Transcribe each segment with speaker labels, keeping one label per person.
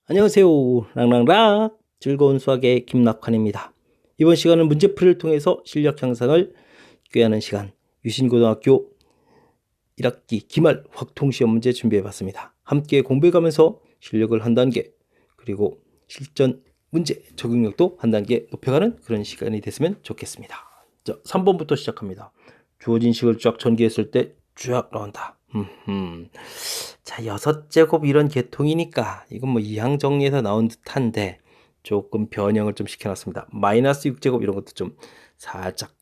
Speaker 1: 안녕하세요. 랑랑랑 즐거운 수학의 김낙환입니다. 이번 시간은 문제풀이를 통해서 실력 향상을 꾀하는 시간, 유신고등학교 1학기 기말 확통시험 문제 준비해봤습니다. 함께 공부해가면서 실력을 한 단계, 그리고 실전 문제 적응력도 한 단계 높여가는 그런 시간이 됐으면 좋겠습니다. 자, 3번부터 시작합니다. 주어진 식을 쫙 전개했을 때 쫙 나온다. 자, 6제곱 이런 계통이니까 이건 뭐 이항 정리에서 나온 듯한데 조금 변형을 좀 시켜놨습니다. 마이너스 6제곱 이런 것도 좀 살짝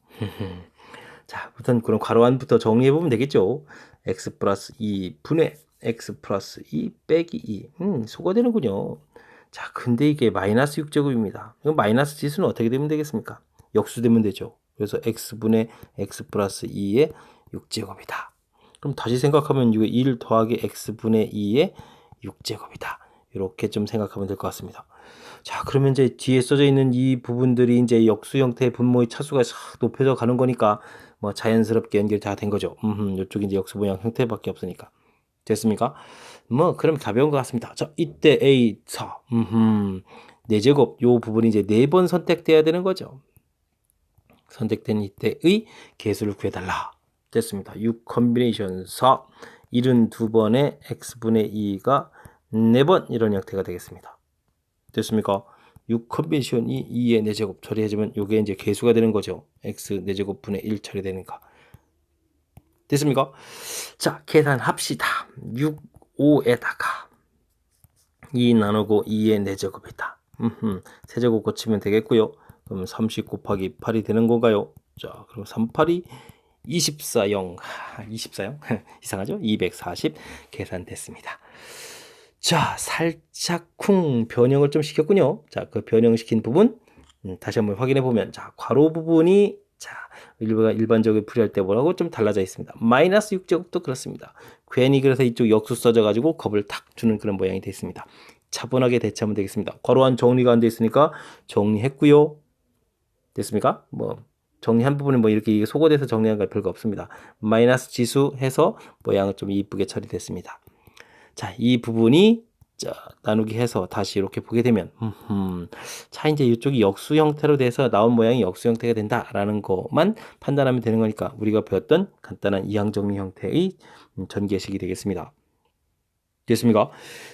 Speaker 1: 자, 우선 그럼 괄호 안부터 정리해보면 되겠죠. x 플러스 2 분의 x 플러스 2 빼기 2 소거되는군요. 자, 근데 이게 마이너스 6제곱입니다. 이건 마이너스 지수는 어떻게 되면 되겠습니까? 역수되면 되죠. 그래서 x분의 x 플러스 2의 6제곱이다. 그럼 다시 생각하면 이거 1 더하기 x분의 2의 6제곱이다. 이렇게 좀 생각하면 될 것 같습니다. 자, 그러면 이제 뒤에 써져 있는 이 부분들이 이제 역수 형태의 분모의 차수가 싹 높여져 가는 거니까 뭐 자연스럽게 연결이 다 된 거죠. 이쪽이 이제 역수 모양 형태밖에 없으니까. 됐습니까? 뭐 그럼 가벼운 것 같습니다. 자, 이때 A 4. 4제곱 요 부분이 이제 4번 선택돼야 되는 거죠. 선택된 이때의 개수를 구해달라. 됐습니다. 6 컨비네이션 4 72번의 x분의 2가 4번 이런 형태가 되겠습니다. 됐습니까? 6 컨비네이션 2의 4제곱 처리해주면 이게 이제 개수가 되는 거죠. x 4제곱 분의 1 처리되니까. 됐습니까? 자, 계산합시다. 6, 5에다가 2 나누고 2의 4제곱이다. 세제곱 고치면 되겠고요. 그럼 30 곱하기 8이 되는 건가요? 자, 그럼 38이 24영, 24영? 이상하죠? 240 계산됐습니다. 자, 살짝 쿵 변형을 좀 시켰군요. 자, 그 변형시킨 부분 다시 한번 확인해 보면, 자, 괄호 부분이 자, 일반적으로 풀이할 때 뭐라고 좀 달라져 있습니다. 마이너스 6제곱도 그렇습니다. 괜히 그래서 이쪽 역수 써져 가지고 겁을 탁 주는 그런 모양이 되어 있습니다. 차분하게 대처하면 되겠습니다. 괄호 안 정리가 안 되어 있으니까 정리했고요. 됐습니까? 뭐 정리한 부분은 뭐 이렇게 소거돼서 정리한 거 별거 없습니다. 마이너스 지수 해서 모양을 좀 이쁘게 처리됐습니다. 자, 이 부분이 자, 나누기 해서 다시 이렇게 보게 되면 자, 이제 이쪽이 역수 형태로 돼서 나온 모양이 역수 형태가 된다라는 것만 판단하면 되는 거니까 우리가 배웠던 간단한 이항 정리 형태의 전개식이 되겠습니다. 됐습니까?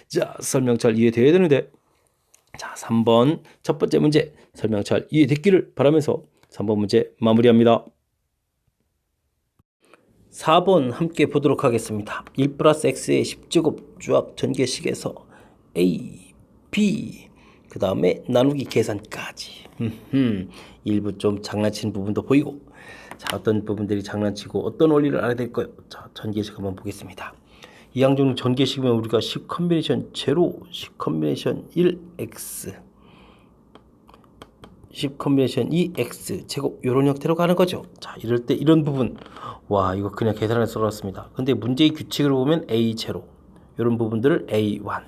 Speaker 1: 자, 설명 잘 이해되어야 되는데 자, 3번 첫 번째 문제 설명 잘 이해됐기를 바라면서 3번 문제 마무리합니다. 4번 함께 보도록 하겠습니다. 1 플러스 x의 10제곱 쫙 전개식에서 a, b 그 다음에 나누기 계산까지 일부 좀 장난치는 부분도 보이고 자, 어떤 부분들이 장난치고 어떤 원리를 알아야 될까요? 자, 전개식 한번 보겠습니다. 이항정리 전개식이면 우리가 10 컨비네이션 0, 10 컨비네이션 1x 10 컨비네이션 2x 제곱 이런 형태로 가는 거죠. 자, 이럴 때 이런 부분 와, 이거 그냥 계산을 써놨습니다. 근데 문제의 규칙으로 보면 a0 이런 부분들을 a1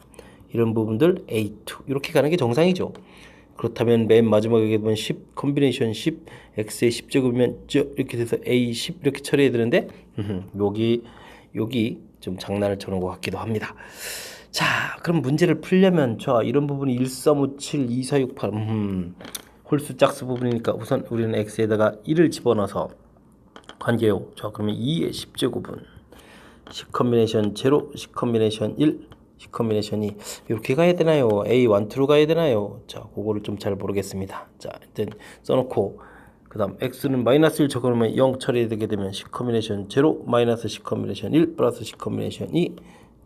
Speaker 1: 이런 부분들 a2 이렇게 가는 게 정상이죠. 그렇다면 맨 마지막에 보면 10 컨비네이션 10 x의 10제곱이면 이렇게 돼서 a10 이렇게 처리해야 되는데 여기 좀 장난을 쳐놓은 것 같기도 합니다. 자, 그럼 문제를 풀려면 자, 이런 부분이 1, 3, 5, 7, 2, 4, 6, 8 홀수 짝수 부분이니까 우선 우리는 x에다가 1을 집어넣어서 관계요. 자, 그러면 2의 10제곱은 10 컨비네이션 0, 10 컨비네이션 1, 10 컨비네이션 2 이렇게 가야 되나요? A1, 2로 가야 되나요? 자, 그거를 좀 잘 모르겠습니다. 자, 일단 써놓고 그 다음 x는 마이너스 1 적어놓으면 0 처리되게 되면 10 컨비네이션 0, 마이너스 10 컨비네이션 1, 플러스 10 컨비네이션 2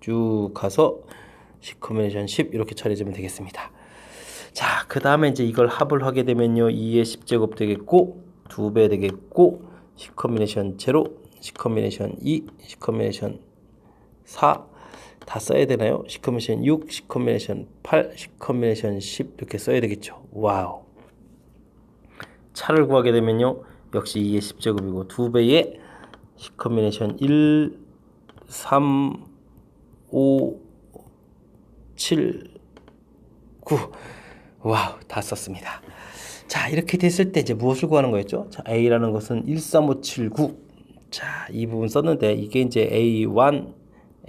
Speaker 1: 쭉 가서 10 컨비네이션 10 이렇게 처리해주면 되겠습니다. 자, 그 다음에 이제 이걸 합을 하게 되면요 2의 10제곱 되겠고 2배 되겠고 10 컨비네이션 0, 10 컨비네이션 2, 10 컨비네이션 4 다 써야 되나요? 10 컨비네이션 6, 10 컨비네이션 8, 10 컨비네이션 10 이렇게 써야 되겠죠. 와우. 차를 구하게 되면요 역시 2의 10제곱이고 2배의 10 컨비네이션 1, 3, 5, 7, 9 와우, 다 썼습니다. 자, 이렇게 됐을 때 이제 무엇을 구하는 거였죠? 자, A라는 것은 1, 3, 5, 7, 9. 자, 이 부분 썼는데 이게 이제 A1,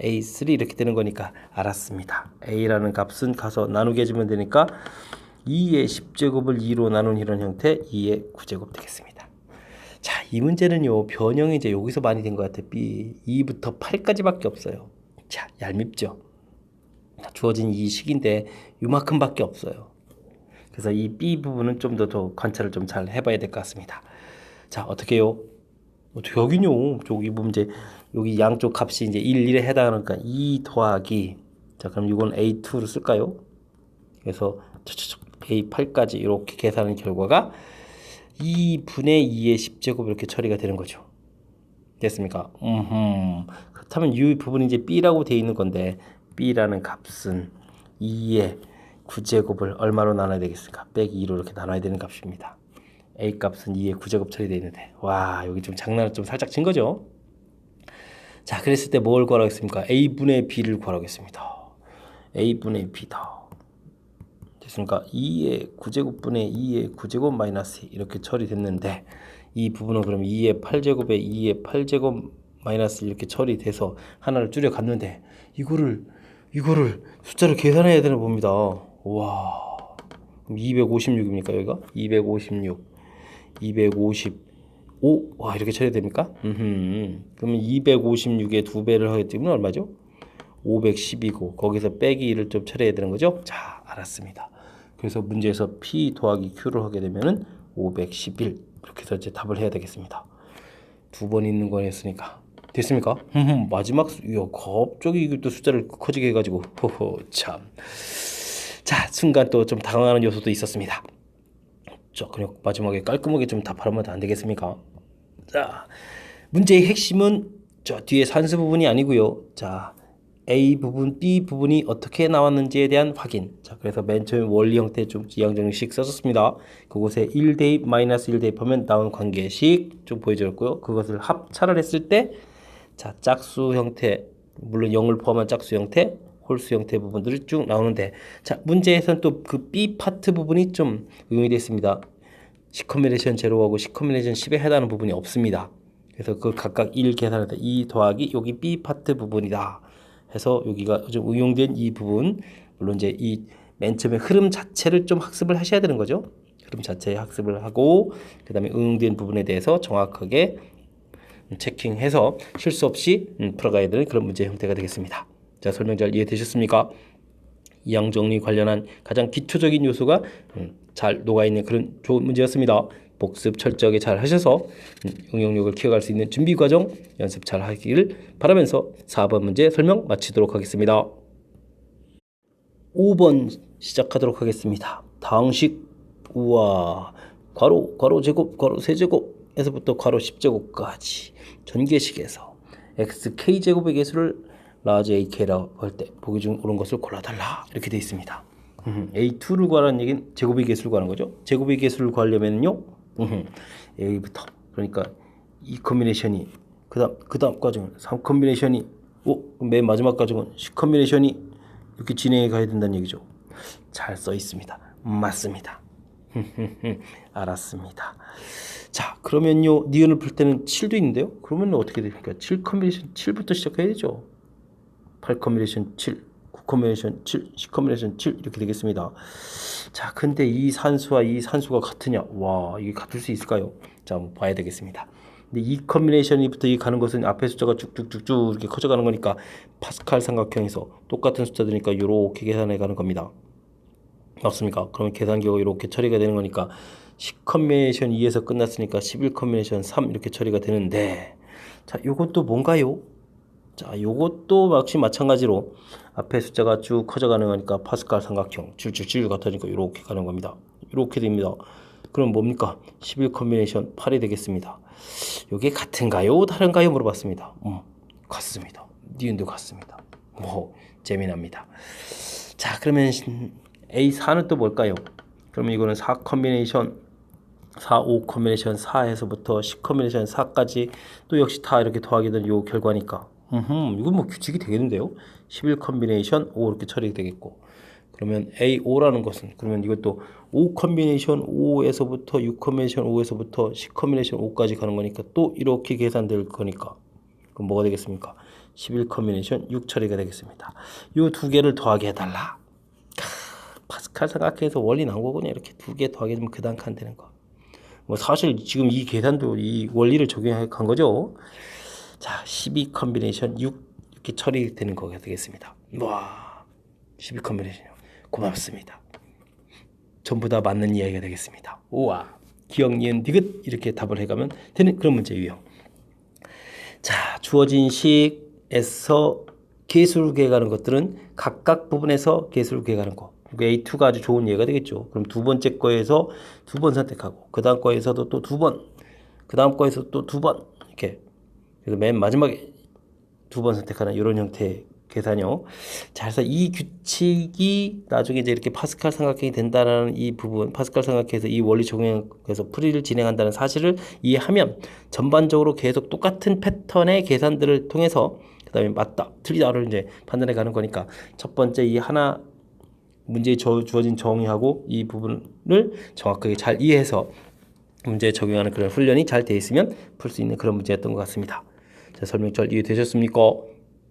Speaker 1: A3 이렇게 되는 거니까 알았습니다. A라는 값은 가서 나누게 해주면 되니까 2의 10제곱을 2로 나눈 이런 형태 2의 9제곱 되겠습니다. 자, 이 문제는요, 변형이 이제 여기서 많이 된 것 같아요. B 2부터 8까지밖에 없어요. 자, 얄밉죠? 주어진 이 식인데 요만큼밖에 없어요. 그래서 이 B 부분은 좀 더 관찰을 좀 잘 해봐야 될 것 같습니다. 자, 어떻게 해요? 어떻게 여기요? 저기 문제 여기 양쪽 값이 이제 1, 1에 해당하니까 2 더하기, 자, 그럼 이건 A2로 쓸까요? 그래서 A8까지 이렇게 계산한 결과가 2분의 2의 10제곱 이렇게 처리가 되는 거죠. 됐습니까? 그렇다면 이 부분이 이제 B라고 되어 있는 건데, B라는 값은 2의 9제곱을 얼마로 나눠야 되겠습니까? 빼기 2로 이렇게 나눠야 되는 값입니다. A 값은 2의 9제곱 처리되어 있는데, 와, 여기 좀 장난을 좀 살짝 친 거죠. 자, 그랬을 때 뭘 구하라겠습니까? A분의 B를 구하라겠습니다. A분의 B다. 됐습니까? 2의 9제곱분의 2의 9제곱 마이너스 이렇게 처리됐는데, 이 부분은 그럼 2의 8제곱에 2의 8제곱 마이너스 이렇게 처리돼서 하나를 줄여갔는데, 이거를 숫자를 계산해야 되나 봅니다. 와, 그럼 256입니까? 여기가 256, 255, 와, 이렇게 처리됩니까? 그러면 256에 2배를 하게 되면 얼마죠? 510이고 거기서 빼기 1을 좀 처리해야 되는 거죠. 자, 알았습니다. 그래서 문제에서 P 더하기 Q를 하게 되면은 511 이렇게 해서 이제 답을 해야 되겠습니다. 두 번 있는 거였으니까 됐습니까? 마지막 이야, 갑자기 이것도 숫자를 커지게 해가지고 호호 참. 자, 순간 또 좀 당황하는 요소도 있었습니다. 자, 그냥 마지막에 깔끔하게 좀 답하면 안 되겠습니까? 자, 문제의 핵심은 저 뒤에 산수 부분이 아니고요. 자, A 부분, B 부분이 어떻게 나왔는지에 대한 확인. 자, 그래서 맨 처음에 원리 형태 좀 이항정식 썼었습니다. 그곳에 1 대입, 마이너스 1 대입하면 나온 관계식 좀 보여드렸고요. 그것을 합차를 했을 때, 자, 짝수 형태, 물론 0을 포함한 짝수 형태, 홀수 형태 부분들이 쭉 나오는데, 자, 문제에서는 또 그 B 파트 부분이 좀 응용이 됐습니다. 10 컨비네이션 0하고 10 컨비네이션 10에 해당하는 부분이 없습니다. 그래서 그 각각 1 계산해서 2 더하기 여기 B 파트 부분이다 해서 여기가 좀 응용된 이 부분, 물론 이제 이 맨 처음에 흐름 자체를 좀 학습을 하셔야 되는 거죠. 흐름 자체 학습을 하고 그 다음에 응용된 부분에 대해서 정확하게 체킹해서 실수 없이 풀어가야 되는 그런 문제 형태가 되겠습니다. 자, 설명 잘 이해되셨습니까? 이항 정리 관련한 가장 기초적인 요소가 잘 녹아있는 그런 좋은 문제였습니다. 복습 철저하게 잘 하셔서 응용력을 키워갈 수 있는 준비 과정 연습 잘 하기를 바라면서 4번 문제 설명 마치도록 하겠습니다. 5번 시작하도록 하겠습니다. 다항식, 우와, 괄호 제곱, 괄호 세제곱에서부터 괄호 10제곱까지 전개식에서 xk 제곱의 개수를 라지 ak라고 할 때 보기 중 옳은 것을 골라달라 이렇게 되어 있습니다. A2를 구하라는 얘기는 제곱의 개수를 구하는 거죠. 제곱의 개수를 구하려면요, A부터, 그러니까 2 컨비네이션이, 그 다음 과정은 3 컨비네이션이, 맨 마지막 과정은 10 컨비네이션이 이렇게 진행해 가야 된다는 얘기죠. 잘 써 있습니다. 맞습니다. 알았습니다. 자, 그러면요, 니은을 풀 때는 7도 있는데요. 그러면 어떻게 됩니까? 7 컨비네이션 7부터 시작해야 되죠. 8 컨비네이션 7, 9 컨비네이션 7, 10 컨비네이션 7 이렇게 되겠습니다. 자, 근데 이 산수와 이 산수가 같으냐? 와, 이게 같을 수 있을까요? 자, 한번 봐야 되겠습니다. 근데 이 컨비네이션부터 이 가는 것은 앞에 숫자가 쭉쭉쭉쭉 이렇게 커져가는 거니까 파스칼 삼각형에서 똑같은 숫자들이니까 이렇게 계산해 가는 겁니다. 맞습니까? 그러면 계산기가 이렇게 처리가 되는 거니까 10 컨비네이션 2에서 끝났으니까 11 컨비네이션 3 이렇게 처리가 되는데, 자, 요것도 뭔가요? 자, 요것도 역시 마찬가지로 앞에 숫자가 쭉 커져가는 거니까 파스칼 삼각형 줄줄줄 같으니까 이렇게 가는 겁니다. 이렇게 됩니다. 그럼 뭡니까? 11 컨비네이션 8이 되겠습니다. 요게 같은가요? 다른가요? 물어봤습니다. 같습니다. 니은도 같습니다. 재미납니다. 자, 그러면 A4는 또 뭘까요? 그러면 이거는 4 컨비네이션 4, 5 컨비네이션 4에서부터 10 컨비네이션 4까지 또 역시 다 이렇게 더하게 되는 요 결과니까 이건 뭐 규칙이 되겠는데요. 11 컨비네이션 5 이렇게 처리가 되겠고, 그러면 A5라는 것은 그러면 이것도 5 컨비네이션 5에서부터 6 컨비네이션 5에서부터 10 컨비네이션 5까지 가는 거니까 또 이렇게 계산될 거니까 그럼 뭐가 되겠습니까? 11 컨비네이션 6 처리가 되겠습니다. 이 두 개를 더하게 해달라. 파스칼 삼각형에서 원리 나온 거군요. 이렇게 두 개 더하게 되면 그 다음 칸 되는 거. 뭐 사실 지금 이 계산도 이 원리를 적용한 거죠. 자, 12 컨비네이션 6 이렇게 처리되는 거가 되겠습니다. 와, 12 컨비네이션 고맙습니다. 전부 다 맞는 이야기가 되겠습니다. 우와, 기억, 니은, 디귿 이렇게 답을 해가면 되는 그런 문제 유형. 자, 주어진 식에서 개수를 구해가는 것들은 각각 부분에서 개수를 구해가는 거. A2가 아주 좋은 예가 되겠죠. 그럼 두 번째 거에서 두 번 선택하고 그 다음 거에서도 또 두 번, 그 다음 거에서 또 두 번 이렇게. 그래서 맨 마지막에 두 번 선택하는 이런 형태의 계산이요. 자, 그래서 이 규칙이 나중에 이제 이렇게 파스칼 삼각형이 된다는 이 부분, 파스칼 삼각형에서 이 원리 적용해서 풀이를 진행한다는 사실을 이해하면 전반적으로 계속 똑같은 패턴의 계산들을 통해서 그다음에 맞다, 틀리다를 이제 판단해 가는 거니까 첫 번째 이 하나 문제에 주어진 정의하고 이 부분을 정확하게 잘 이해해서 문제에 적용하는 그런 훈련이 잘 돼 있으면 풀 수 있는 그런 문제였던 것 같습니다. 자, 설명 잘 이해되셨습니까?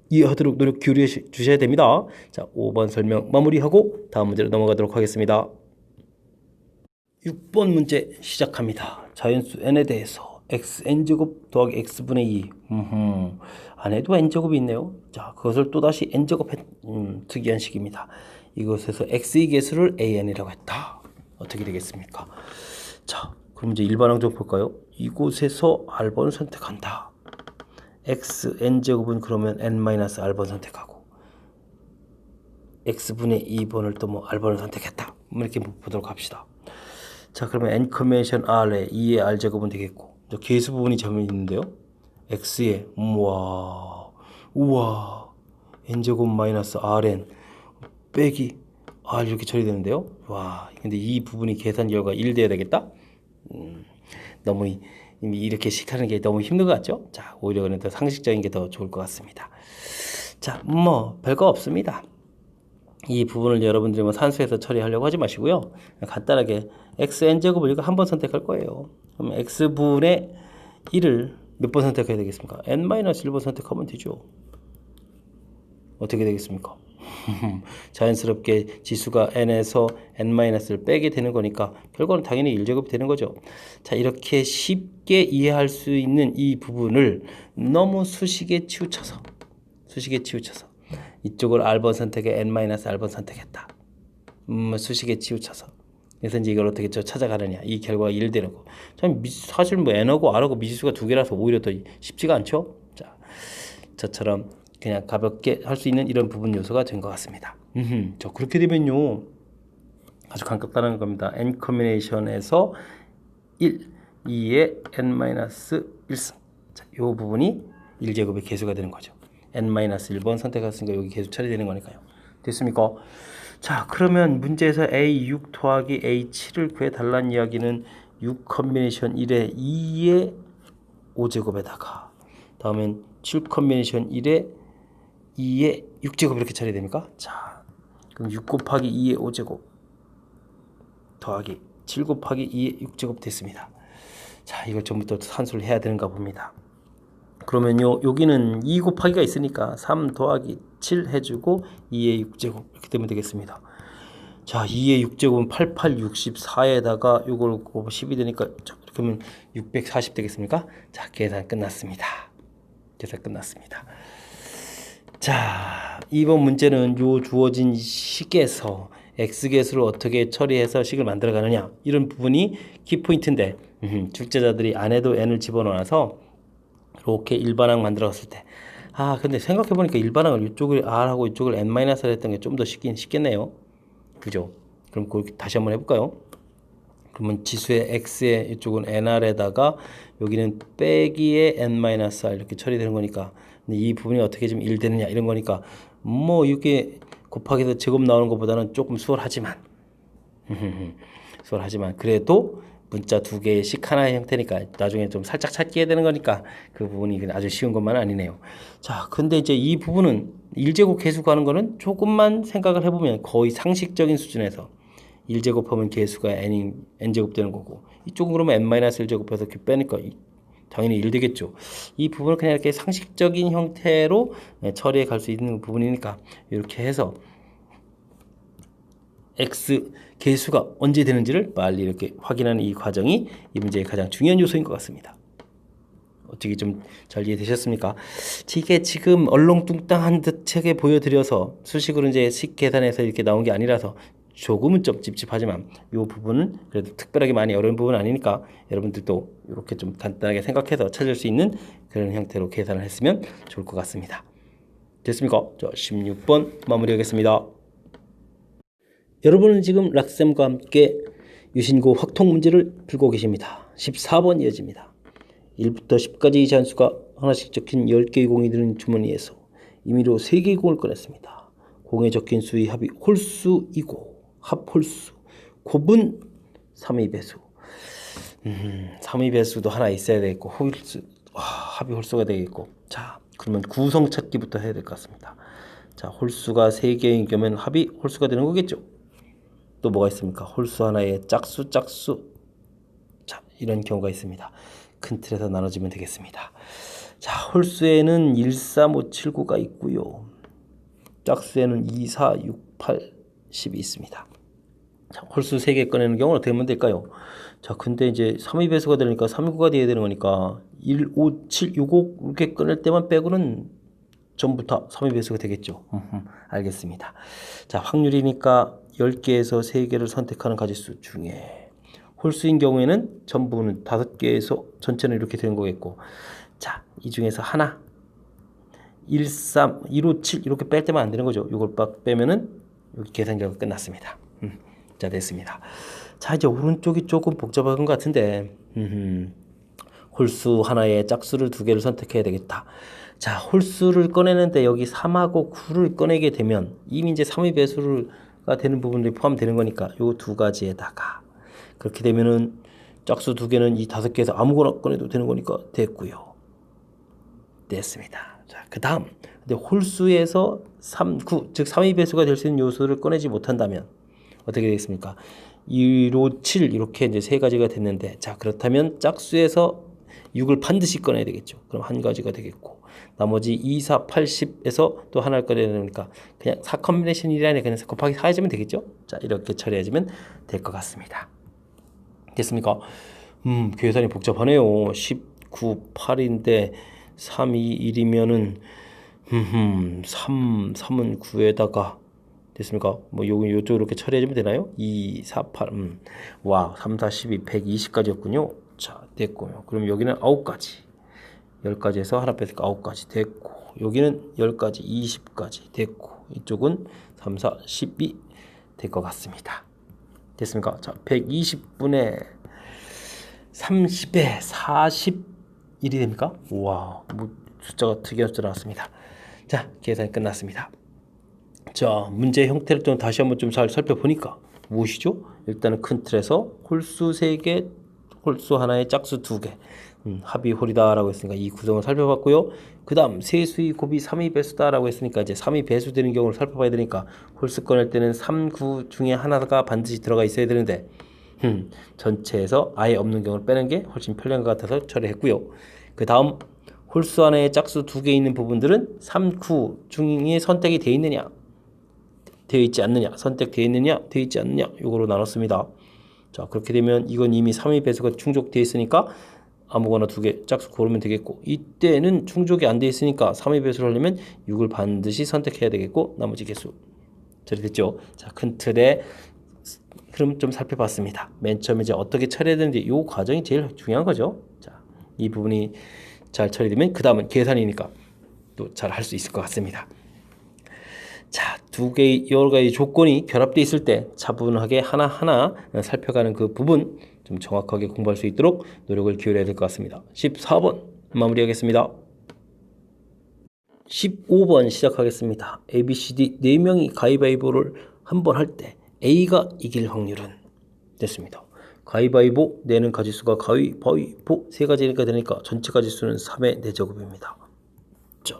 Speaker 1: 이해하도록 노력 기울여 주셔야 됩니다. 자, 5번 설명 마무리하고 다음 문제로 넘어가도록 하겠습니다. 6번 문제 시작합니다. 자연수 n에 대해서 xn제곱 더하기 x분의 2 안에도 n제곱이 있네요. 자, 그것을 또다시 n제곱 특이한 식입니다. 이것에서 x의 개수를 an이라고 했다. 어떻게 되겠습니까? 자, 그럼 이제 일반항 좀 볼까요? 이곳에서 r번을 선택한다. x n제곱은 그러면 n-r번 선택하고 x분의 2번을 또 뭐 r번을 선택했다. 이렇게 보도록 합시다. 자, 그러면 n 컨벤션 r에 2의 r제곱은 되겠고 계수 부분이 점이 있는데요. x에 우와 n제곱 마이너스 rn 빼기 r 이렇게 처리되는데요. 와, 근데 이 부분이 계산 결과 1 돼야 되겠다. 너무 이렇게 식하는 게 너무 힘든 것 같죠? 자, 오히려 그냥 더 상식적인 게 더 좋을 것 같습니다. 자, 뭐 별거 없습니다. 이 부분을 여러분들이 뭐 산수해서 처리하려고 하지 마시고요. 간단하게 xn제곱을 이거 한 번 선택할 거예요. 그럼 x분의 1을 몇 번 선택해야 되겠습니까? n-1번 선택하면 되죠. 어떻게 되겠습니까? 자연스럽게 지수가 n에서 n-를 빼게 되는 거니까 결과는 당연히 1제곱이 되는 거죠. 자, 이렇게 쉽게 이해할 수 있는 이 부분을 너무 수식에 치우쳐서 이쪽을 r번 선택에 n-r번 선택했다. 수식에 치우쳐서 그래서 이제 이걸 어떻게 찾아가느냐, 이 결과가 1 되는 거. 참 사실 뭐 n하고 r하고 미지수가 두 개라서 오히려 더 쉽지가 않죠. 자, 저처럼 그냥 가볍게 할 수 있는 이런 부분 요소가 된 것 같습니다. 저 그렇게 되면요 아주 가깝다는 겁니다. n 컨비네이션에서 1, 2의 n-1승. 자, 이 부분이 1제곱의 개수가 되는 거죠. n-1번 선택했으니까 여기 개수 처리되는 거니까요. 됐습니까? 자, 그러면 문제에서 a6 더하기 a7을 구해달라는 이야기는 6 컨비네이션 1에 2의 5제곱에다가 다음엔 7 컨비네이션 1에 2의 6제곱 이렇게 처리됩니까? 자, 그럼 6 곱하기 2의 5제곱 더하기 7 곱하기 2의 6제곱 됐습니다. 자, 이걸 전부 또 산수를 해야 되는가 봅니다. 그러면요, 여기는 2 곱하기가 있으니까 3 더하기 7 해주고 2의 6제곱 이렇게 되면 되겠습니다. 자, 2의 6제곱은 88, 64에다가 이걸 10이 되니까 이렇게 하면 640 되겠습니까? 자, 계산 끝났습니다. 자, 이번 문제는 요 주어진 식에서 x계수를 어떻게 처리해서 식을 만들어 가느냐, 이런 부분이 키포인트인데 출제자들이 안에도 n을 집어넣어서 이렇게 일반항 만들어 갔을 때, 근데 생각해 보니까 일반항을 이쪽을 r하고 이쪽을 n-를 했던 게 좀 더 쉽겠네요. 그죠? 그럼 다시 한번 해볼까요? 그러면 지수의 x의 이쪽은 nr에다가 여기는 빼기의 n-r 이렇게 처리되는 거니까 이 부분이 어떻게 좀 1 되느냐 이런 거니까 뭐 이렇게 곱하기해서 제곱 나오는 것보다는 조금 수월하지만 그래도 문자 두 개의 식 하나의 형태니까 나중에 좀 살짝 찾게 해야 되는 거니까 그 부분이 아주 쉬운 것만은 아니네요. 자, 근데 이제 이 부분은 1제곱 계수 구하는 거는 조금만 생각을 해보면 거의 상식적인 수준에서 1제곱하면 개수가 n제곱 되는 거고, 이쪽은 그러면 n-1제곱해서 이렇게 빼니까 당연히 1 되겠죠. 이 부분을 그냥 이렇게 상식적인 형태로 처리해 갈 수 있는 부분이니까 이렇게 해서 x 개수가 언제 되는지를 빨리 이렇게 확인하는 이 과정이 이 문제의 가장 중요한 요소인 것 같습니다. 어떻게 좀 잘 이해되셨습니까? 이게 지금 얼렁뚱땅한 듯하게 보여드려서 수식으로 이제 식 계산해서 이렇게 나온 게 아니라서 조금은 좀 찝찝하지만 이 부분은 그래도 특별하게 많이 어려운 부분은 아니니까 여러분들도 이렇게 좀 간단하게 생각해서 찾을 수 있는 그런 형태로 계산을 했으면 좋을 것 같습니다. 됐습니까? 자, 16번 마무리하겠습니다. 여러분은 지금 락쌤과 함께 유신고 확통 문제를 풀고 계십니다. 14번 이어집니다. 1부터 10까지 잔수가 하나씩 적힌 10개의 공이 드는 주머니에서 임의로 3개의 공을 꺼냈습니다. 공에 적힌 수의 합이 홀수이고 합홀수, 곱은 3의 배수. 3의 배수도 하나 있어야 되겠고 홀수, 합이 홀수가 되겠고. 자, 그러면 구성 찾기부터 해야 될 것 같습니다. 자, 홀수가 3개인 경우면 합이 홀수가 되는 거겠죠. 또 뭐가 있습니까? 홀수 하나에 짝수. 자, 이런 경우가 있습니다. 큰 틀에서 나눠지면 되겠습니다. 자, 홀수에는 1, 3, 5, 7, 9가 있고요. 짝수에는 2, 4, 6, 8, 10이 있습니다. 자, 홀수 3개 꺼내는 경우는 어떻게 하면 될까요? 자, 근데 이제 3의 배수가 되니까 3, 9가 돼야 되는 거니까 1, 5, 7, 6, 5 이렇게 꺼낼 때만 빼고는 전부 다 3의 배수가 되겠죠. 알겠습니다. 자, 확률이니까 10개에서 3개를 선택하는 가지수 중에 홀수인 경우에는 전부는 5개에서 전체는 이렇게 되는 거겠고, 자, 이 중에서 하나 1, 3, 1, 5, 7 이렇게 뺄 때만 안 되는 거죠. 이걸 빡 빼면은 여기 계산 결과 끝났습니다. 자, 됐습니다. 자, 이제 오른쪽이 조금 복잡한 것 같은데 홀수 하나에 짝수를 2개를 선택해야 되겠다. 자, 홀수를 꺼내는데 여기 3하고 9를 꺼내게 되면 이미 이제 3의 배수가 되는 부분들이 포함되는 거니까 요 2가지에다가 그렇게 되면은 짝수 2개는 이 5개에서 아무거나 꺼내도 되는 거니까 됐고요. 됐습니다. 자, 그 다음 근데 홀수에서 3, 9, 즉 3의 배수가 될 수 있는 요소를 꺼내지 못한다면 어떻게 되겠습니까? 1, 5, 7 이렇게 이제 3가지가 됐는데, 자, 그렇다면 짝수에서 6을 반드시 꺼내야 되겠죠. 그럼 한 가지가 되겠고 나머지 2, 4, 8, 10에서 또 하나를 꺼내야 되니까 그냥 4 컨비네이션 1이 그냥 곱하기 4 해주면 되겠죠. 자, 이렇게 처리해주면 될 것 같습니다. 됐습니까? 계산이 복잡하네요. 19, 8인데 3, 2, 1이면은 3은 9에다가 됐습니까? 뭐 요쪽으로 이렇게 처리해주면 되나요? 2, 4, 8 와, 3, 4, 12, 120까지였군요. 자, 됐고요. 그럼 여기는 9가지 10가지에서 하나 뺐으니까 9가지 됐고, 여기는 10가지 20까지 됐고, 이쪽은 3, 4, 12 될 것 같습니다. 됐습니까? 자, 120분의 30에 41이 됩니까? 우와, 뭐 숫자가 특이한 숫자 나왔습니다. 자, 계산이 끝났습니다. 자, 문제 형태를 좀 다시 한번 좀 잘 살펴보니까 무엇이죠? 일단은 큰 틀에서 홀수 3개, 홀수 하나에 짝수 2개, 합이 홀이다라고 했으니까 이 구성을 살펴봤고요. 그 다음 세수의 곱이 3의 배수다라고 했으니까 이제 3의 배수되는 경우를 살펴봐야 되니까 홀수 꺼낼 때는 3, 9 중에 하나가 반드시 들어가 있어야 되는데 전체에서 아예 없는 경우를 빼는 게 훨씬 편리한 것 같아서 처리했고요. 그 다음 홀수 하나에 짝수 2개 있는 부분들은 3, 9 중에 선택이 되어 있느냐 되어 있지 않느냐, 선택되어 있느냐 되어 있지 않느냐, 요거로 나눴습니다. 자, 그렇게 되면 이건 이미 3의 배수가 충족되어 있으니까 아무거나 2개 짝수 고르면 되겠고, 이때는 충족이 안 돼 있으니까 3의 배수를 하려면 6을 반드시 선택해야 되겠고 나머지 개수 처리됐죠. 자, 큰 틀에 그럼 좀 살펴봤습니다. 맨 처음에 이제 어떻게 처리해야 되는지 이 과정이 제일 중요한 거죠. 자, 이 부분이 잘 처리되면 그 다음은 계산이니까 또 잘 할 수 있을 것 같습니다. 자, 2개의 여러 가지 조건이 결합되어 있을 때 차분하게 하나하나 살펴가는 그 부분 좀 정확하게 공부할 수 있도록 노력을 기울여야 될 것 같습니다. 14번 마무리하겠습니다. 15번 시작하겠습니다. ABCD 4명이 가위바위보를 한 번 할 때 A가 이길 확률은 됐습니다. 가위바위보 내는 가지수가 가위바위보 3가지니까 되니까 전체 가지수는 3의 4제곱입니다. 자,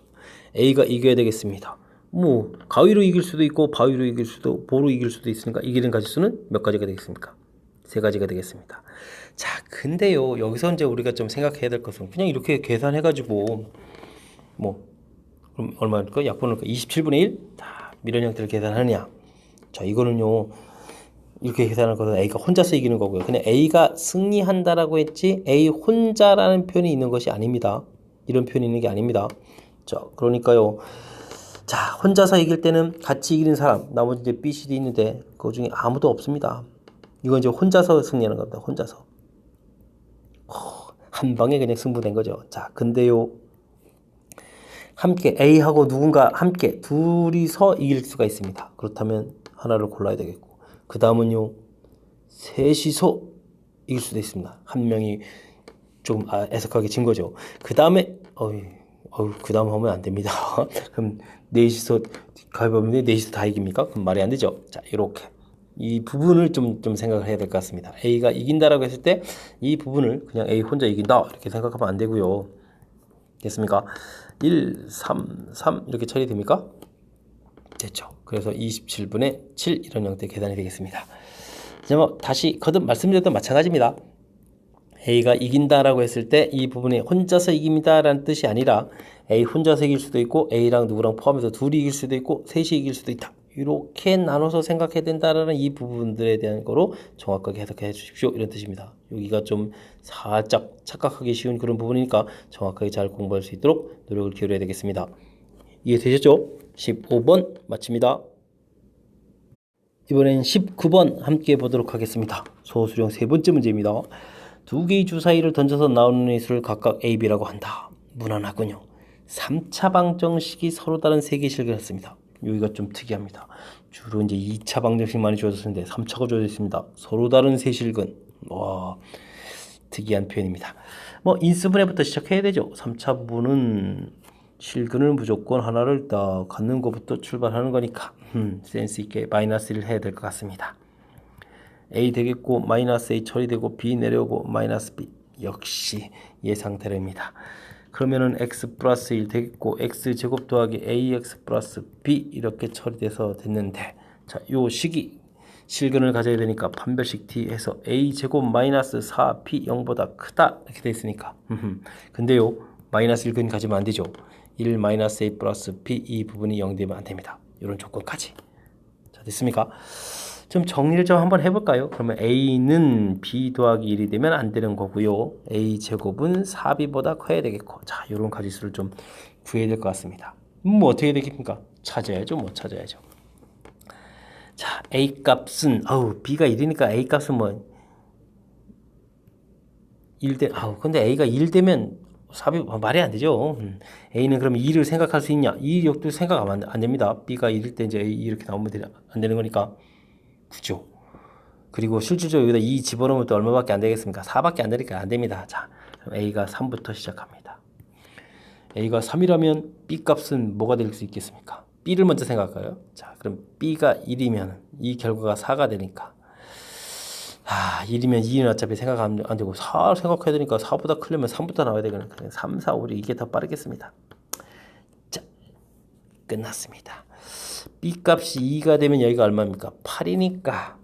Speaker 1: A가 이겨야 되겠습니다. 뭐 가위로 이길 수도 있고 바위로 이길 수도 보로 이길 수도 있으니까 이기는 가지수는 몇 가지가 되겠습니까? 세 가지가 되겠습니다. 자, 근데요, 여기서 이제 우리가 좀 생각해야 될 것은 그냥 이렇게 계산해가지고 뭐 그럼 얼마일까? 약분을 27분의 1? 자, 이런 형태를 계산하느냐? 자, 이거는요, 이렇게 계산할 것은 A가 혼자서 이기는 거고요. 그냥 A가 승리한다라고 했지 A 혼자라는 표현이 있는 것이 아닙니다. 이런 표현이 있는 게 아닙니다. 자, 그러니까요. 자, 혼자서 이길 때는 같이 이기는 사람, 나머지 이제 B, C, D 있는데 그 중에 아무도 없습니다. 이건 이제 혼자서 승리하는 겁니다. 혼자서. 한 방에 그냥 승부된 거죠. 자, 근데요. 함께 A하고 누군가 함께 둘이서 이길 수가 있습니다. 그렇다면 하나를 골라야 되겠고, 그 다음은요, 셋이서 이길 수도 있습니다. 한 명이 좀 애석하게 진 거죠. 그 다음에 그 다음 하면 안 됩니다. 그럼 넷이서 가위바위보인데 넷이서 다 이깁니까? 그럼 말이 안 되죠. 자, 이렇게 이 부분을 좀 생각을 해야 될 것 같습니다. A가 이긴다라고 했을 때 이 부분을 그냥 A 혼자 이긴다 이렇게 생각하면 안 되고요. 됐습니까? 1, 3, 3 이렇게 처리됩니까? 됐죠. 그래서 27분의 7 이런 형태의 계산이 되겠습니다. 이제 뭐 다시 거듭 말씀드렸던 마찬가지입니다. A가 이긴다라고 했을 때 이 부분이 혼자서 이깁니다라는 뜻이 아니라 A 혼자서 이길 수도 있고 A랑 누구랑 포함해서 둘이 이길 수도 있고 셋이 이길 수도 있다. 이렇게 나눠서 생각해야 된다라는 이 부분들에 대한 거로 정확하게 해석해 주십시오. 이런 뜻입니다. 여기가 좀 살짝 착각하기 쉬운 그런 부분이니까 정확하게 잘 공부할 수 있도록 노력을 기울여야 되겠습니다. 이해되셨죠? 15번 마칩니다. 이번엔 19번 함께 보도록 하겠습니다. 소수령 세 번째 문제입니다. 두 개의 주 사이를 던져서 나오는 의수를 각각 A, B라고 한다. 무난하군요. 3차 방정식이 서로 다른 세 개의 실근을 했습니다. 여기가 좀 특이합니다. 주로 이제 2차 방정식 많이 주어졌는데 3차가 주어져 있습니다. 서로 다른 세 실근. 와, 특이한 표현입니다. 뭐 인수분해부터 시작해야 되죠. 3차 부분은 실근을 무조건 하나를 딱 갖는 것부터 출발하는 거니까 센스 있게 마이너스를 해야 될 것 같습니다. A 되겠고 마이너스 A 처리되고 B 내려오고 마이너스 B 역시 예상대로입니다. 그러면은 x 플러스 1 되겠고 x제곱 더하기 ax 플러스 b 이렇게 처리돼서 됐는데, 자, 요 식이 실근을 가져야 되니까 판별식 t 해서 a제곱 마이너스 4p 0보다 크다 이렇게 돼 있으니까 근데요 마이너스 1근 가지면 안 되죠. 1 마이너스 a 플러스 p 이 부분이 0 되면 안 됩니다. 이런 조건까지. 자, 됐습니까? 좀 정리를 좀 한번 해볼까요? 그러면 a는 b 더하기 1이 되면 안 되는 거고요. a 제곱은 4b보다 커야 되겠고, 자, 이런 가지수를 좀 구해야 될 것 같습니다. 뭐 어떻게 되겠습니까? 찾아야죠. 뭐 찾아야죠. 자, a 값은 b가 1이니까 a 값은 뭐 1대 근데 a가 1 되면 4b 말이 안 되죠. a는 그럼 2를 생각할 수 있냐? 2 역도 생각하면 안 됩니다. b가 1일 때 이제 a 이렇게 나오면 안 되는 거니까. 그죠? 그리고 실질적으로 여기다 2 집어넣으면 또 얼마밖에 안 되겠습니까? 4밖에 안 되니까 안 됩니다. 자, 그럼 a가 3부터 시작합니다. a가 3이라면 b 값은 뭐가 될 수 있겠습니까? b를 먼저 생각할까요? 자, 그럼 b가 1이면 이 결과가 4가 되니까 1이면 2는 어차피 생각 안 되고 4 생각해야 되니까 4보다 크려면 3부터 나와야 되거든요. 3, 4, 5, 이게 더 빠르겠습니다. 자, 끝났습니다. b 값이 2가 되면 여기가 얼마입니까? 8이니까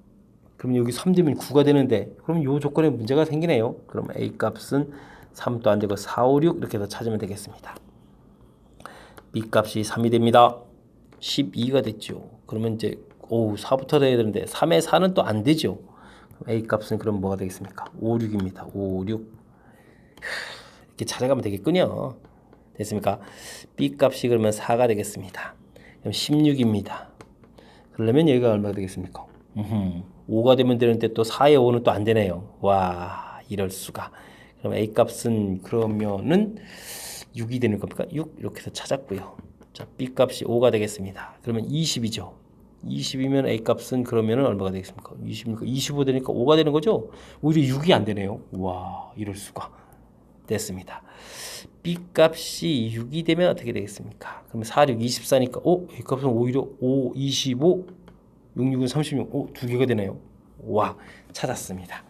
Speaker 1: 그럼 여기 3 되면 9가 되는데, 그럼 이 조건에 문제가 생기네요. 그럼 a 값은 3도 안 되고 4, 5, 6 이렇게 해서 찾으면 되겠습니다. b 값이 3이 됩니다. 12가 됐죠. 그러면 이제 4부터 돼야 되는데 3에 4는 또 안 되죠. a 값은 그럼 뭐가 되겠습니까? 5, 6입니다. 5, 6 이렇게 찾아가면 되겠군요. 됐습니까? b 값이 그러면 4가 되겠습니다. 그럼 16입니다. 그러면 여기가 얼마가 되겠습니까? 5가 되면 되는데 또 4에 5는 또 안 되네요. 와, 이럴 수가. 그럼 a 값은 그러면은 6이 되는 겁니까? 6 이렇게 해서 찾았고요. 자, b 값이 5가 되겠습니다. 그러면 20이죠. 20이면 a 값은 그러면은 얼마가 되겠습니까? 20이니까 25 되니까 5가 되는 거죠. 오히려 6이 안 되네요. 와, 이럴 수가. 됐습니다. b 값이 6이 되면 어떻게 되겠습니까? 그러면 4, 6, 24니까 a 값은 오히려 5, 25, 6, 6은 36, 두 개가 되네요. 와, 찾았습니다.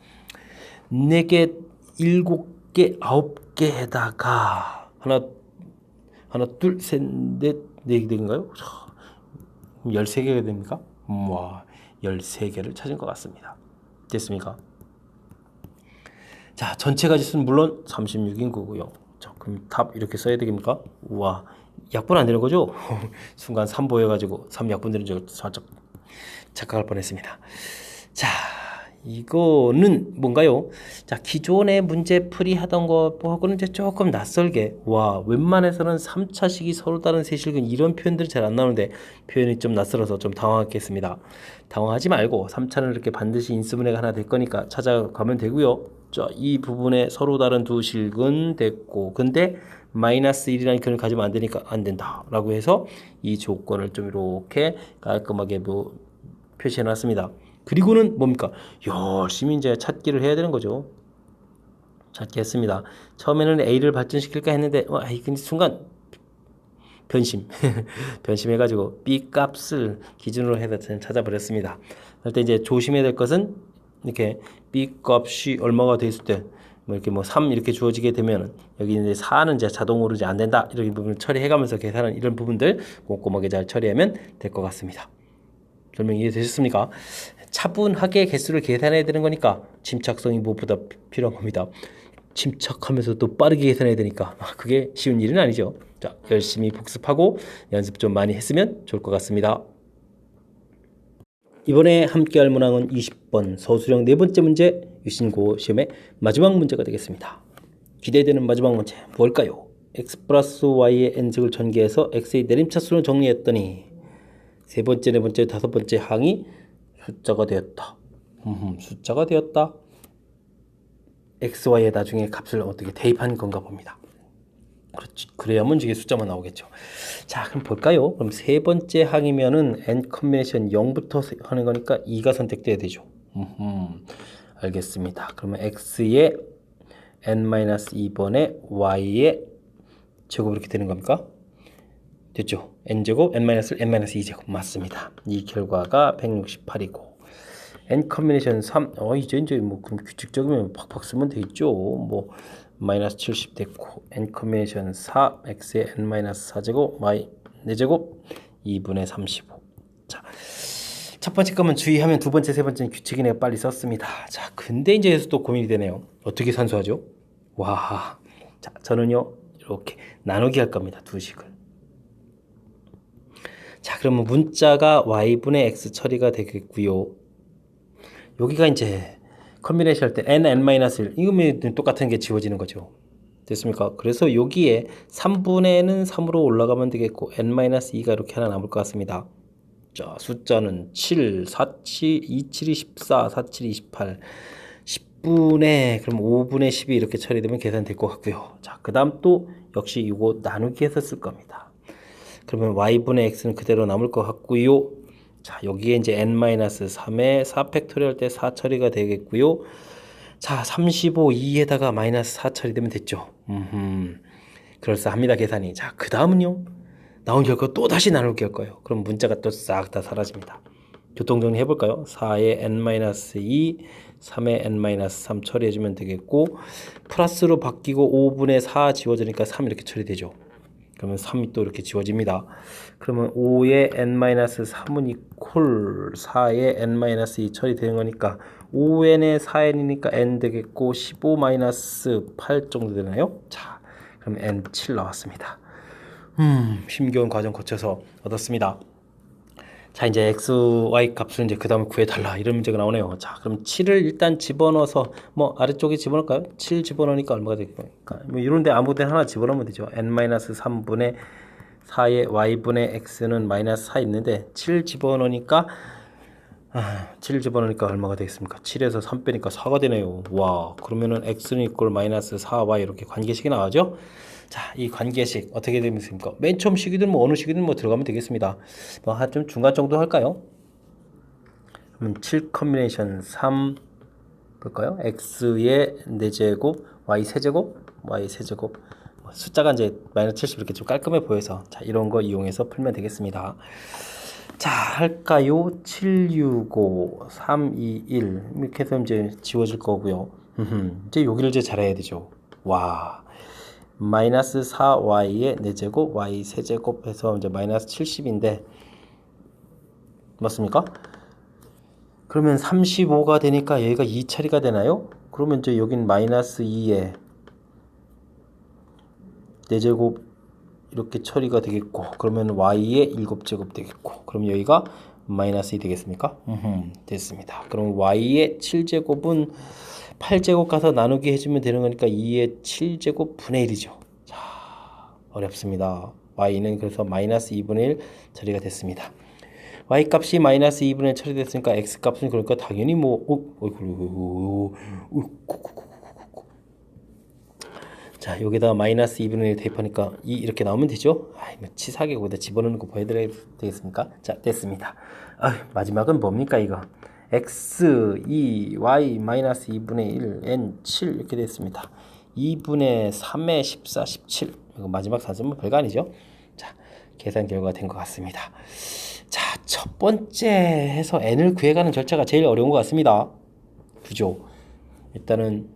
Speaker 1: 4개, 7개, 9개에다가 하나, 둘, 셋, 넷, 4개 되는가요? 13개가 됩니까? 와, 13개를 찾은 것 같습니다. 됐습니까? 자, 전체 가지수는 물론 36인 거고요. 자, 그럼 답 이렇게 써야 되겠습니까? 우와, 약분 안 되는 거죠? 순간 3 보여가지고 3 약분 되는 줄 살짝 착각할 뻔했습니다. 자, 이거는 뭔가요? 자, 기존의 문제풀이 하던 거하고는 이제 조금 낯설게, 와, 웬만해서는 3차식이 서로 다른 세실근 이런 표현들이 잘 안 나오는데 표현이 좀 낯설어서 좀 당황했겠습니다. 당황하지 말고 3차는 이렇게 반드시 인수분해가 하나 될 거니까 찾아가면 되고요. 자, 이 부분에 서로 다른 두 실근 됐고, 근데 마이너스 1이라는 견을 가지면 안 되니까 안 된다 라고 해서 이 조건을 좀 이렇게 깔끔하게 뭐 표시해 놨습니다. 그리고는 뭡니까? 열심히 이제 찾기를 해야 되는 거죠. 찾기 했습니다. 처음에는 A를 발전시킬까 했는데 근데 순간 변심 변심해가지고 B 값을 기준으로 해서 찾아버렸습니다. 그럴 때 이제 조심해야 될 것은 이렇게 B 값이 얼마가 됐을 때 뭐 이렇게 뭐 3 이렇게 주어지게 되면 여기 이제 4는 이제 자동으로 이제 안 된다 이런 부분을 처리해가면서 계산하는 이런 부분들 꼼꼼하게 잘 처리하면 될 것 같습니다. 설명 이해되셨습니까? 차분하게 개수를 계산해야 되는 거니까 침착성이 무엇보다 필요한 겁니다. 침착하면서 또 빠르게 계산해야 되니까 그게 쉬운 일은 아니죠. 자, 열심히 복습하고 연습 좀 많이 했으면 좋을 것 같습니다. 이번에 함께할 문항은 20번 서술형 네 번째 문제 유신고 시험의 마지막 문제가 되겠습니다. 기대되는 마지막 문제 뭘까요? x 플러스 y의 n제곱을 전개해서 x의 내림차순으로 정리했더니 세 번째, 네 번째, 다섯 번째 항이 숫자가 되었다. 숫자가 되었다. xy에 나중에 값을 어떻게 대입한 건가 봅니다. 그렇지. 그래야 문제의 숫자만 나오겠죠. 자, 그럼 볼까요? 그럼 세 번째 항이면은 n 컨비네이션 0부터 하는 거니까 2가 선택돼야 되죠. 알겠습니다. 그러면 x의 n-2번에 y의 제곱 이렇게 되는 겁니까? 됐죠? n제곱, n-2제곱 맞습니다. 이 결과가 168이고 n 컨비네이션 3 이제 뭐 그럼 규칙적이면 팍팍 쓰면 되겠죠. 뭐 마이너스 70 됐고 n 컨비네이션 4 x의 n-4제곱 y 4제곱 2분의 35. 자, 첫 번째 거면 주의하면 두 번째, 세 번째는 규칙이네요. 빨리 썼습니다. 자, 근데 이제 여기서 또 고민이 되네요. 어떻게 산수하죠? 와, 자, 저는요 이렇게 나누기 할 겁니다. 두 식을. 자, 그러면 문자가 y분의 x 처리가 되겠고요. 여기가 이제 컨비네이션 할 때 n-1 이거면 똑같은 게 지워지는 거죠. 됐습니까? 그래서 여기에 3분의는 3으로 올라가면 되겠고 n-2가 이렇게 하나 남을 것 같습니다. 자, 숫자는 7, 4, 7, 2, 7이 14, 4, 7, 28 10분의 그럼 5분의 12 이렇게 처리되면 계산될 것 같고요. 자, 그 다음 또 역시 이거 나누기 해서 쓸 겁니다. 그러면 y분의 x는 그대로 남을 것 같고요. 자, 여기에 이제 n-3에 4 팩토리할 때 4 처리가 되겠고요. 자, 35, 2에다가 마이너스 4 처리되면 됐죠. 그럴싸합니다, 계산이. 자, 그 다음은요. 나온 결과 또 다시 나누기 할 거예요. 그럼 문자가 또 싹 다 사라집니다. 교통정리 해볼까요? 4에 n-2, 3에 n-3 처리해주면 되겠고 플러스로 바뀌고 5분의 4 지워지니까 3 이렇게 처리되죠. 그러면 3이 또 이렇게 지워집니다. 그러면 5에 n-3은 이퀄 4에 n-2 처리되는 거니까 5n에 4n이니까 n 되겠고 15-8 정도 되나요? 자, 그럼 n7 나왔습니다. 힘겨운 과정 거쳐서 얻었습니다. 자, 이제 x, y 값을 이제 그 다음에 구해달라 이런 문제가 나오네요. 자, 그럼 7을 일단 집어넣어서 뭐 아래쪽에 집어넣을까요? 7 집어넣으니까 얼마가 되겠습니까? 뭐 이런데 아무 데나 하나 집어넣으면 되죠. n-3분의 4의 y분의 x는 마이너스 4 있는데 7 집어넣으니까 7 집어넣으니까 얼마가 되겠습니까? 7에서 3 빼니까 4가 되네요. 와, 그러면은 x는 이꼴 마이너스 4y 이렇게 관계식이 나와죠? 자, 이 관계식 어떻게 되겠습니까? 맨 처음 식이든 뭐 어느 식이든 뭐 들어가면 되겠습니다. 뭐 한 좀 중간 정도 할까요? 그럼 7 컨비네이션 3 볼까요? x의 4제곱, y 세제곱, y 세제곱. 숫자가 이제 마이너스 70 이렇게 좀 깔끔해 보여서 자, 이런 거 이용해서 풀면 되겠습니다. 자, 할까요? 7, 6, 5, 3, 2, 1 이렇게 해서 이제 지워질 거고요. 이제 여기를 이제 잘해야 되죠. 와, 마이너스 4y의 4제곱, y 세제곱 해서 이제 마이너스 70인데 맞습니까? 그러면 35가 되니까 여기가 2 처리가 되나요? 그러면 이제 여긴 마이너스 2에 4제곱 이렇게 처리가 되겠고, 그러면 y의 7제곱 되겠고, 그럼 여기가 마이너스 2 되겠습니까? 됐습니다. 그럼 y의 7제곱은 8제곱 가서 나누기 해주면 되는 거니까 2의 7제곱 분의 1이죠. 자, 어렵습니다. y는 그래서 마이너스 2분의 1 처리가 됐습니다. y 값이 마이너스 2분의 1 처리됐으니까 x 값은 그러니까 당연히 자, 여기다 마이너스 2분의 1 대입하니까 2 이렇게 나오면 되죠? 치사하게 거기다 집어넣는 거 보여드려야 되겠습니까? 자, 됐습니다. 마지막은 뭡니까 이거? x, 2, y 마이너스 2분의 1, n, 7 이렇게 됐습니다. 2분의 3의 14, 17 이거 마지막 산수는 별거 아니죠? 자, 계산 결과가 된 것 같습니다. 자, 첫 번째 해서 n을 구해가는 절차가 제일 어려운 것 같습니다. 그죠? 일단은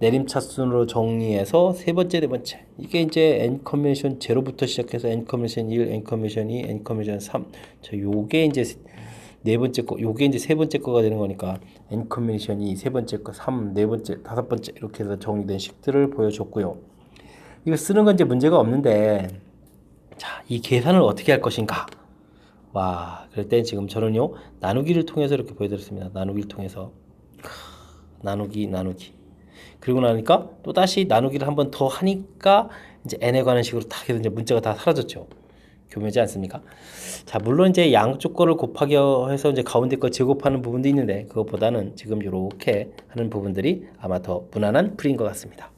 Speaker 1: 내림차순으로 정리해서 세 번째, 네 번째. 이게 이제 n 컨벤션 0부터 시작해서 n 컨벤션 1, n 컨벤션 2, n 컨벤션 3. 자, 요게 이제 네 번째 거, 요게 이제 세 번째 거가 되는 거니까 n 컨벤션 2, 세 번째 거 3, 네 번째, 다섯 번째 이렇게 해서 정리된 식들을 보여줬고요. 이거 쓰는 건 이제 문제가 없는데, 자, 이 계산을 어떻게 할 것인가? 와, 그럴 때 지금 저는요 나누기를 통해서 이렇게 보여드렸습니다. 나누기를 통해서 나누기. 그리고 나니까 또 다시 나누기를 한 번 더 하니까 이제 n에 관한 식으로 딱 해서 이제 문자가 다 사라졌죠. 교묘하지 않습니까? 자, 물론 이제 양쪽 거를 곱하기 해서 이제 가운데 거 제곱하는 부분도 있는데 그것보다는 지금 이렇게 하는 부분들이 아마 더 무난한 풀이인 것 같습니다.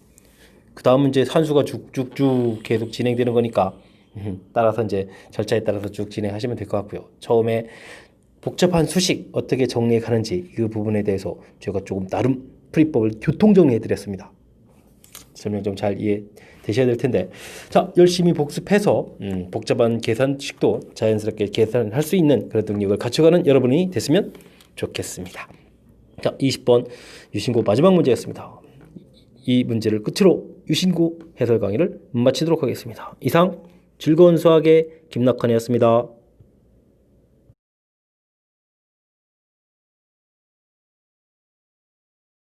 Speaker 1: 그 다음은 이제 산수가 쭉쭉쭉 계속 진행되는 거니까 따라서 이제 절차에 따라서 쭉 진행하시면 될 것 같고요. 처음에 복잡한 수식 어떻게 정리해 가는지 그 부분에 대해서 제가 조금 나름 풀이법을 교통 정리해 드렸습니다. 설명 좀 잘 이해되셔야 될 텐데, 자, 열심히 복습해서 복잡한 계산식도 자연스럽게 계산할 수 있는 그런 능력을 갖춰가는 여러분이 됐으면 좋겠습니다. 자, 20번 유신고 마지막 문제였습니다. 이 문제를 끝으로 유신고 해설 강의를 마치도록 하겠습니다. 이상 즐거운 수학의 김낙환이었습니다.